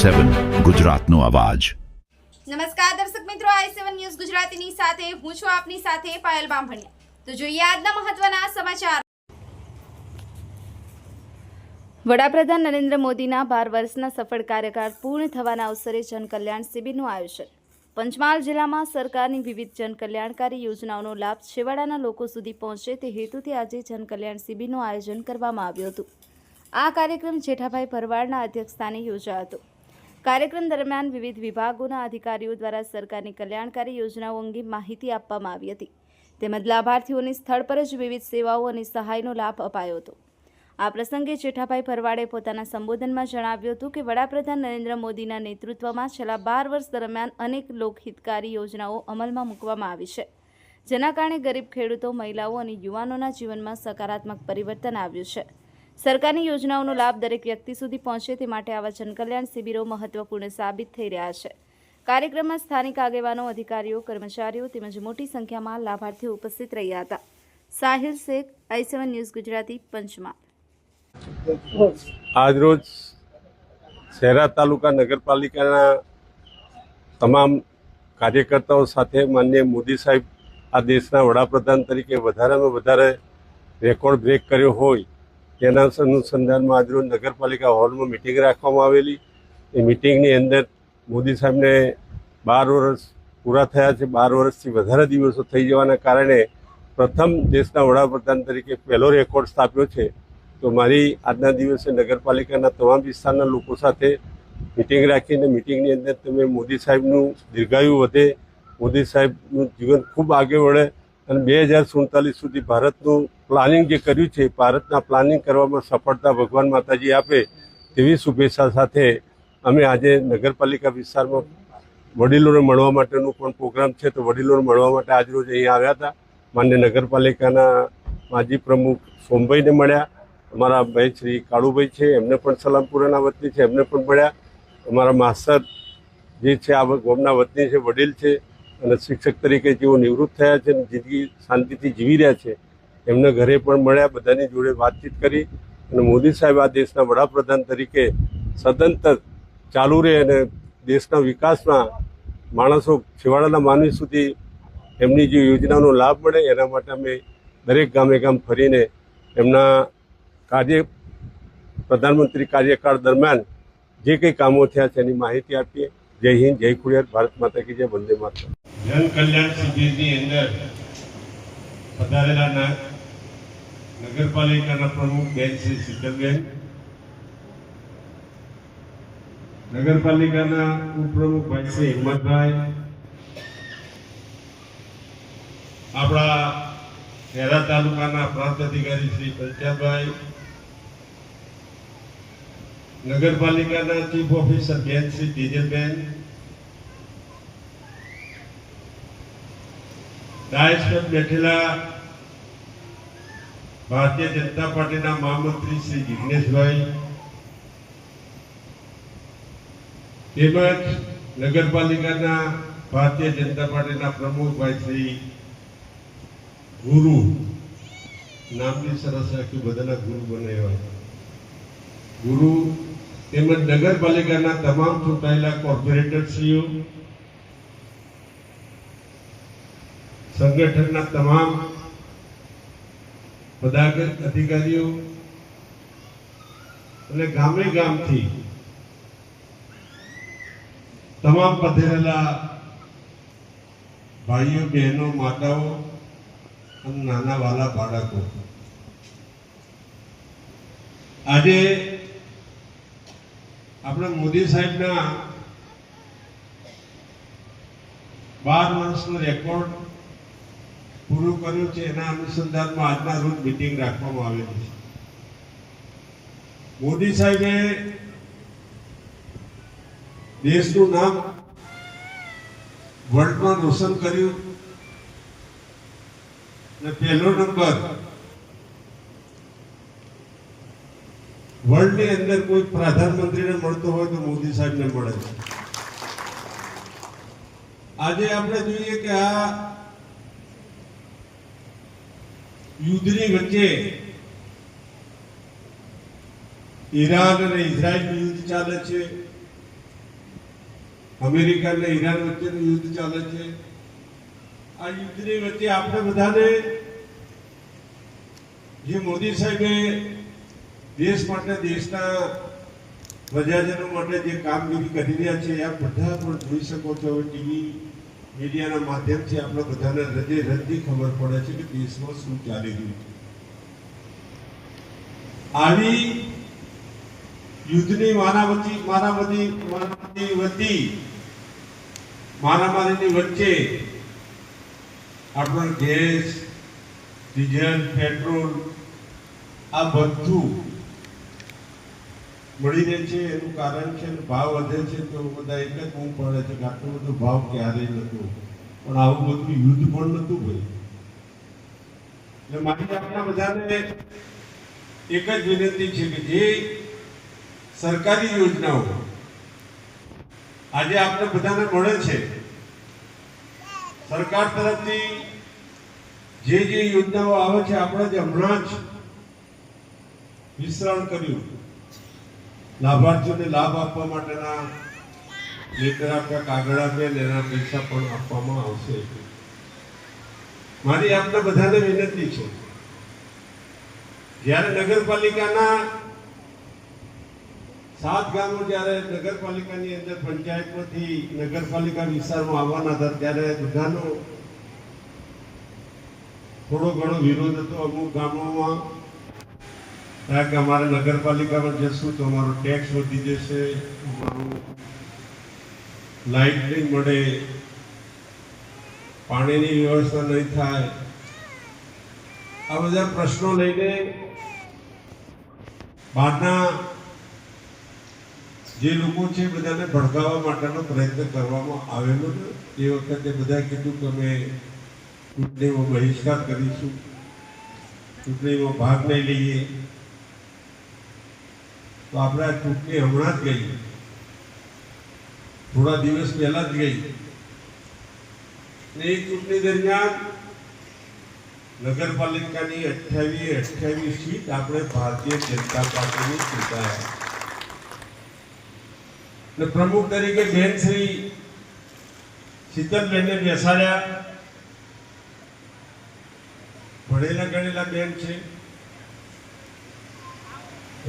i7 ગુજરાતનો અવાજ। નમસ્કાર દર્શક મિત્રો, i7 ન્યૂઝ ગુજરાતીની સાથે હું છું આપની સાથે પાયલ બામભણિયા। તો જોઈએ આજના મહત્વના સમાચાર। વડાપ્રધાન નરેન્દ્ર મોદીના 12 વર્ષના સફળ કાર્યકાળ પૂર્ણ થવાના અવસરે જનકલ્યાણ શિબિરનું આયોજન। પંચમહાલ જિલ્લામાં સરકારની વિવિધ જનકલ્યાણકારી યોજનાઓનો લાભ છેવાડાના લોકો સુધી પહોંચે તે હેતુથી આજે જનકલ્યાણ શિબિરનું આયોજન કરવામાં આવ્યું હતું। આ કાર્યક્રમ જેઠાભાઈ ભરવાડના અધ્યક્ષસ્થાને યોજાયો હતો। કાર્યક્રમ દરમિયાન વિવિધ વિભાગોના અધિકારીઓ દ્વારા સરકારની કલ્યાણકારી યોજનાઓ અંગે માહિતી આપવામાં આવી હતી, તેમજ લાભાર્થીઓને સ્થળ પર જ વિવિધ સેવાઓ અને સહાયનો લાભ અપાયો હતો। આ પ્રસંગે જેઠાભાઈ ભરવાડે પોતાના સંબોધનમાં જણાવ્યું હતું કે વડાપ્રધાન નરેન્દ્ર મોદીના નેતૃત્વમાં છેલ્લા 12 વર્ષ દરમિયાન અનેક લોકહિતકારી યોજનાઓ અમલમાં મૂકવામાં આવી છે, જેના કારણે ગરીબ ખેડૂતો, મહિલાઓ અને યુવાનોના જીવનમાં સકારાત્મક પરિવર્તન આવ્યું છે। સરકારની યોજનાઓનો લાભ દરેક વ્યક્તિ સુધી પહોંચે તે માટે આવા જનકલ્યાણ શિબિરો મહત્વપૂર્ણ સાબિત થઈ રહ્યા છે। કાર્યક્રમમાં સ્થાનિક આગેવાનો, અધિકારીઓ, કર્મચારીઓ તેમજ મોટી સંખ્યામાં લાભાર્થીઓ ઉપસ્થિત રહ્યા હતા। Sahil Shaikh, i7 news Gujarati, Panchmahal. આજરોજ શહેરા તાલુકા નગરપાલિકાના તમામ કાર્યકર્તાઓ સાથે માનનીય મોદી સાહેબ આ દેશના વડાપ્રધાન તરીકે વધારેમાં વધારે રેકોર્ડ બ્રેક કર્યો હોય તેના અનુસંધાનમાં આજરોજ નગરપાલિકા હોલમાં મિટિંગ રાખવામાં આવેલી। એ મિટિંગની અંદર મોદી સાહેબને 12 વર્ષ પૂરા થયા છે। 12 વર્ષથી વધારે દિવસો થઈ જવાના કારણે પ્રથમ દેશના વડાપ્રધાન તરીકે પહેલો રેકોર્ડ સ્થાપ્યો છે। તો મારી આજના દિવસે નગરપાલિકાના તમામ વિસ્તારના લોકો સાથે મિટિંગ રાખીને મિટિંગની અંદર તમે મોદી સાહેબનું દીર્ઘાયુ વધે, મોદી સાહેબનું જીવન ખૂબ આગળ વધે અને 2047 સુધી ભારતનું પ્લાનિંગ જે કર્યું છે, ભારતના પ્લાનિંગ કરવામાં સફળતા ભગવાન માતાજી આપે તેવી શુભેચ્છા સાથે અમે આજે નગરપાલિકા વિસ્તારમાં વડીલોને મળવા માટેનું પણ પ્રોગ્રામ છે, તો વડીલોને મળવા માટે આજરોજ અહીંયા આવ્યા હતા। માન્ય નગરપાલિકાના માજી પ્રમુખ સોમભાઈને મળ્યા, અમારા ભાઈ શ્રી કાળુભાઈ છે એમને પણ સલામપુરાના વતની છે એમને પણ મળ્યા, અમારા માસ્તર જે છે આ ગામના વતની છે, વડીલ છે અને શિક્ષક તરીકે જેઓ નિવૃત્ત થયા છે અને જિંદગી શાંતિથી જીવી રહ્યા છે એમને ઘરે પણ મળ્યા, બધાની જોડે વાતચીત કરી અને મોદી સાહેબ આ દેશના વડાપ્રધાન તરીકે સદંતર ચાલુ રહે અને દેશના વિકાસમાં માણસો છેવાડાના માનવી સુધી એમની જે યોજનાનો લાભ મળે એના માટે અમે દરેક ગામે ગામ ફરીને એમના પ્રધાનમંત્રી કાર્યકાળ દરમિયાન જે કંઈ કામો થયા છે એની માહિતી આપીએ। જય હિન્દ, જય ખોડિયાર, ભારત માતા કી જય, વંદે માતરમ। જન કલ્યાણ શિબિરની અંદર પધારેલા નગરપાલિકાના પ્રમુખ બેન શ્રી શીતલબેન, નગરપાલિકાના ઉપપ્રમુખ ભાઈ શ્રી હિંમતભાઈ, આપણા શહેરા તાલુકાના પ્રાંત અધિકારી શ્રી પંચાભાઈ, નગરપાલિકાના ચીફ ઓફિસર બેન શ્રી તેજલબેન, ડાયસ પર બેઠેલા ભારતીય જનતા પાર્ટીના મહામંત્રી શ્રી જિગ્નેશભાઈ તેમજ નગરપાલિકાના ભારતીય જનતા પાર્ટીના પ્રમુખ ભાઈ શ્રી ગુરુ, નામની સરસ રાખ્યું, બધાના ગુરુ બનાવ્યા, ગુરુ તેમજ નગરપાલિકાના તમામ ચૂંટાયેલા કોર્પોરેટરશ્રીઓ, સંગઠનના તમામ પદાધિકારીઓ અને ગામે ગામથી તમામ પધારેલા ભાઈઓ, બહેનો, માતાઓ અને નાના વાલા બાળકો, આજે આપણે મોદી સાહેબના 12 વર્ષનો રેકોર્ડ પૂરું કર્યું છે એના અનુસંધાનમાં આજના રોજ મિટિંગ રાખવામાં આવેલી છે। મોદી સાહેબે દેશનું નામ વર્લ્ડમાં રોશન કર્યું અને પહેલો નંબર વર્લ્ડની અંદર કોઈ પ્રધાનમંત્રીને મળતો હોય તો મોદી સાહેબને મળે છે। આજે આપણે જોઈએ કે આ યુદ્ધની વચ્ચે ઈરાન અને ઇઝરાયલ યુદ્ધ ચાલે છે, અમેરિકા અને ઈરાન વચ્ચેનું યુદ્ધ ચાલે છે. આ યુદ્ધની વચ્ચે આપણે બધાને જે મોદી સાહેબે દેશ માટે, દેશના પ્રજાજનો માટે જે કામગીરી કરી રહ્યા છે, આ બધા પણ જોઈ શકો છો. હવે ટીવી મીડિયાના માધ્યમથી આપણે બધાને હૃદય હૃદય ખબર પડે છે કે દેશમાં શું ચાલી રહ્યું છે. આવી યુદ્ધની મારામારીની વચ્ચે આપણો ગેસ, ડીઝલ, પેટ્રોલ આ બધું મળી રહે છે. એનું કારણ છે ભાવ વધે છે તો બધા એક જ બૂમ પડે છે કે આટલો બધો ભાવ ક્યારેય નહોતો, પણ આવું બધું યુદ્ધ પણ નહોતું ભાઈ. એટલે મારી આપણા બધાને એક જ વિનંતી છે કે જે સરકારી યોજનાઓ આજે આપણે બધાને મળે છે, સરકાર તરફથી જે યોજનાઓ આવે છે, આપણે જે હમણાં જ વિસ્તરણ કર્યું, લાભાર્થીઓને લાભ આપવા માટેના લેટર આપ્યા, કાગળ આપ્યા, એના પૈસા પણ આપવામાં આવશે. મારી આપને બધાને વિનંતી છે, જ્યારે નગરપાલિકાના 7 ગામો જ્યારે નગરપાલિકાની અંદર પંચાયતમાંથી નગરપાલિકા વિસ્તારમાં આવવાના હતા, ત્યારે બધાનો થોડો ઘણો વિરોધ હતો. અમુક ગામોમાં કે અમારે નગરપાલિકામાં જશું તો અમારો ટેક્સ વધી જશે, અમારું લાઇટ નહીં મળે, પાણીની વ્યવસ્થા નહીં થાય. આ બધા પ્રશ્નો લઈને બહારના જે લોકો છે બધાને ભડકાવવા માટેનો પ્રયત્ન કરવામાં આવેલો છે. એ વખતે બધા કીધું કે અમે ચૂંટણીમાં બહિષ્કાર કરીશું, ચૂંટણીમાં ભાગ નહીં લઈએ. તો આપણે આ ચૂંટણી હમણાં જ ગઈ, થોડા દિવસ પહેલા જ ગઈ. એ ચૂંટણી દરમિયાન નગરપાલિકાની 28 સીટ આપણે ભારતીય જનતા પાર્ટીની ચૂંટાયા. ને પ્રમુખ તરીકે બેન શ્રી શીતલબેનને બેસાડ્યા. ભણેલા ગણેલા બેન છે,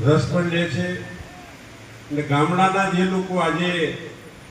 રસ પણ લે છે. અને ગામડાના જે લોકો આજે